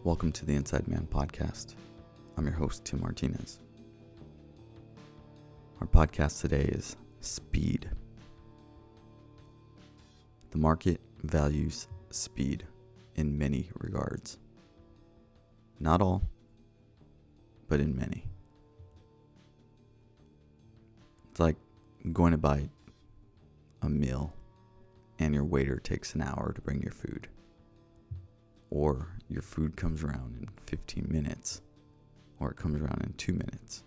Welcome to the Inside Man podcast. I'm your host, Tim Martinez. Our podcast today is speed. The market values speed in many regards. Not all, but in many. It's like going to buy a meal and your waiter takes an hour to bring your food. Or your food comes around in 15 minutes, or it comes around in 2 minutes.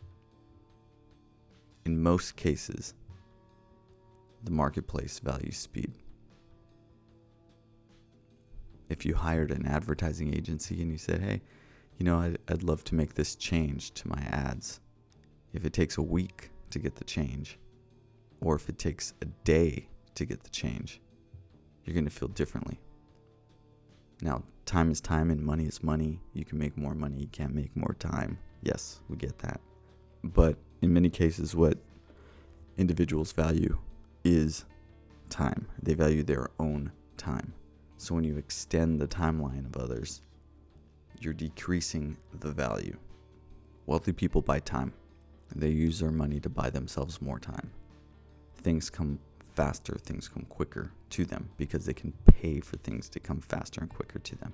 In most cases, the marketplace values speed. If you hired an advertising agency and you said, hey, I'd love to make this change to my ads. If it takes a week to get the change, or if it takes a day to get the change, you're going to feel differently. Now, time is time and money is money. You can make more money, you can't make more time. Yes, we get that. But in many cases, what individuals value is time. They value their own time. So when you extend the timeline of others, you're decreasing the value. Wealthy people buy time. They use their money to buy themselves more time. Things come faster, things come quicker to them because they can pay for things to come faster and quicker to them.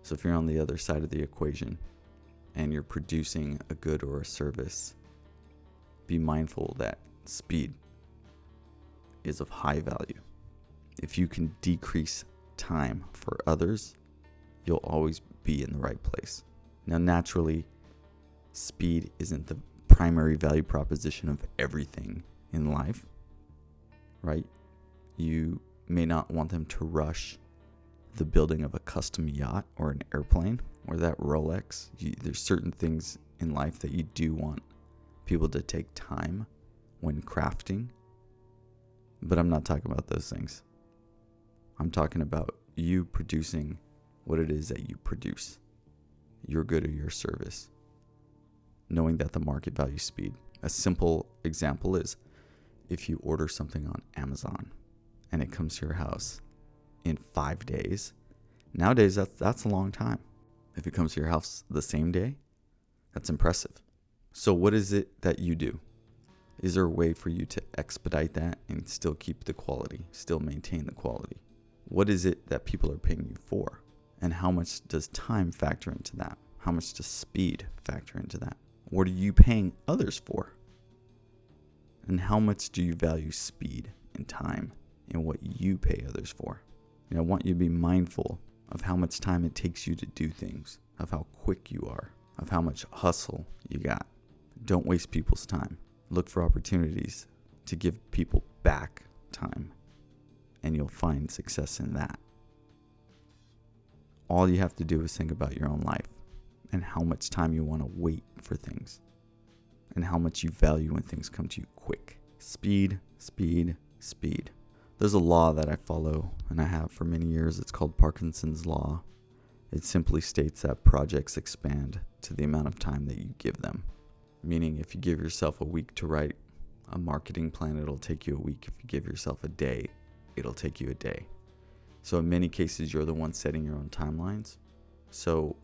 So if you're on the other side of the equation and you're producing a good or a service, be mindful that speed is of high value. If you can decrease time for others, you'll always be in the right place. Now, naturally, speed isn't the primary value proposition of everything in life, right? You may not want them to rush the building of a custom yacht or an airplane or that Rolex. There's certain things in life that you do want people to take time when crafting, but I'm not talking about those things. I'm talking about you producing what it is that you produce, your good or your service, knowing that the market values speed. A simple example is if you order something on Amazon and it comes to your house in 5 days, nowadays that's a long time. If it comes to your house the same day, that's impressive. So what is it that you do? Is there a way for you to expedite that and still keep the quality, still maintain the quality? What is it that people are paying you for? And how much does time factor into that? How much does speed factor into that? What are you paying others for? And how much do you value speed and time in what you pay others for? I want you to be mindful of how much time it takes you to do things, of how quick you are, of how much hustle you got. Don't waste people's time. Look for opportunities to give people back time, and you'll find success in that. All you have to do is think about your own life and how much time you want to wait for things and how much you value when things come to you quick. Speed, speed, speed. There's a law that I follow and I have for many years. It's called Parkinson's Law. It simply states that projects expand to the amount of time that you give them. Meaning if you give yourself a week to write a marketing plan, it'll take you a week. If you give yourself a day, it'll take you a day. So in many cases, you're the one setting your own timelines. So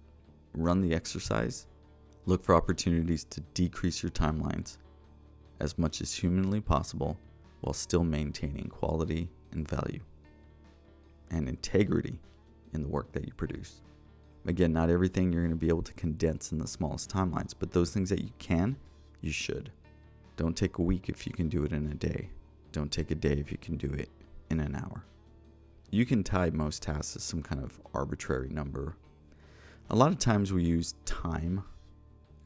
run the exercise. Look for opportunities to decrease your timelines as much as humanly possible while still maintaining quality and value and integrity in the work that you produce. Again, not everything you're going to be able to condense in the smallest timelines, but those things that you can, you should. Don't take a week if you can do it in a day. Don't take a day if you can do it in an hour. You can tie most tasks to some kind of arbitrary number. A lot of times we use time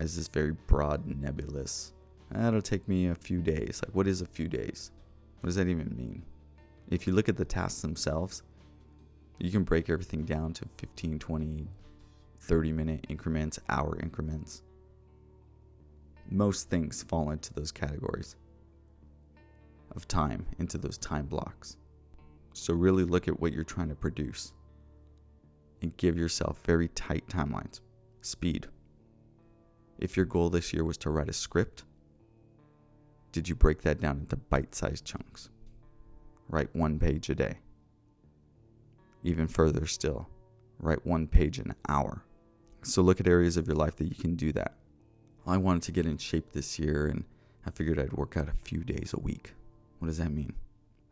as this very broad, nebulous, it'll take me a few days. Like, what is a few days? What does that even mean? If you look at the tasks themselves, you can break everything down to 15, 20, 30-minute increments, hour increments. Most things fall into those categories of time, into those time blocks. So really look at what you're trying to produce and give yourself very tight timelines. Speed. If your goal this year was to write a script, did you break that down into bite-sized chunks? Write 1 page a day. Even further still, Write 1 page an hour. So look at areas of your life that you can do that. I wanted to get in shape this year, and I figured I'd work out a few days a week. What does that mean?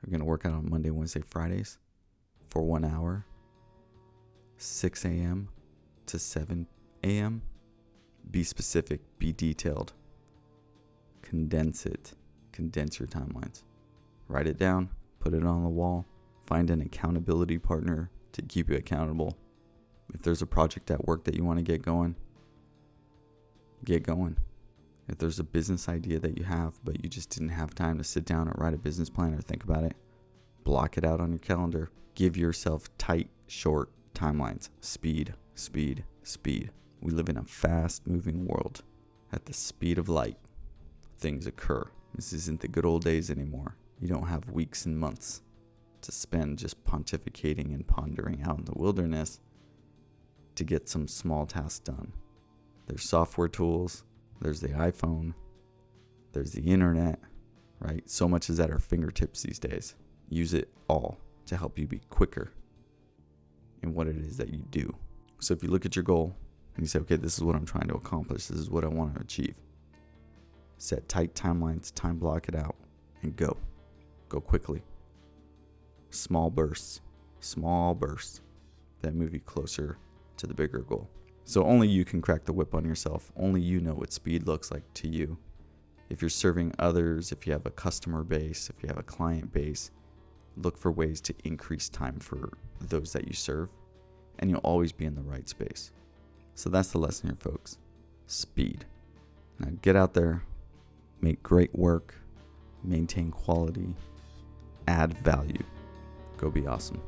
I'm going to work out on Monday, Wednesday, Fridays for 1 hour, 6 a.m. to 7 a.m. Be specific, be detailed. Condense it. Condense your timelines. Write it down, put it on the wall. Find an accountability partner to keep you accountable. If there's a project at work that you want to get going, get going. If there's a business idea that you have, but you just didn't have time to sit down and write a business plan or think about it, block it out on your calendar. Give yourself tight, short timelines. Speed, speed, speed. We live in a fast-moving world. At the speed of light, things occur. This isn't the good old days anymore. You don't have weeks and months to spend just pontificating and pondering out in the wilderness to get some small tasks done. There's software tools. There's the iPhone. There's the internet, right? So much is at our fingertips these days. Use it all to help you be quicker in what it is that you do. So if you look at your goal and you say, okay, this is what I'm trying to accomplish. This is what I want to achieve. Set tight timelines, time block it out, and go. Go quickly. Small bursts that move you closer to the bigger goal. So only you can crack the whip on yourself. Only you know what speed looks like to you. If you're serving others, if you have a customer base, if you have a client base, look for ways to increase time for those that you serve, and you'll always be in the right space. So that's the lesson here, folks. Speed. Now get out there, make great work, maintain quality, add value. Go be awesome.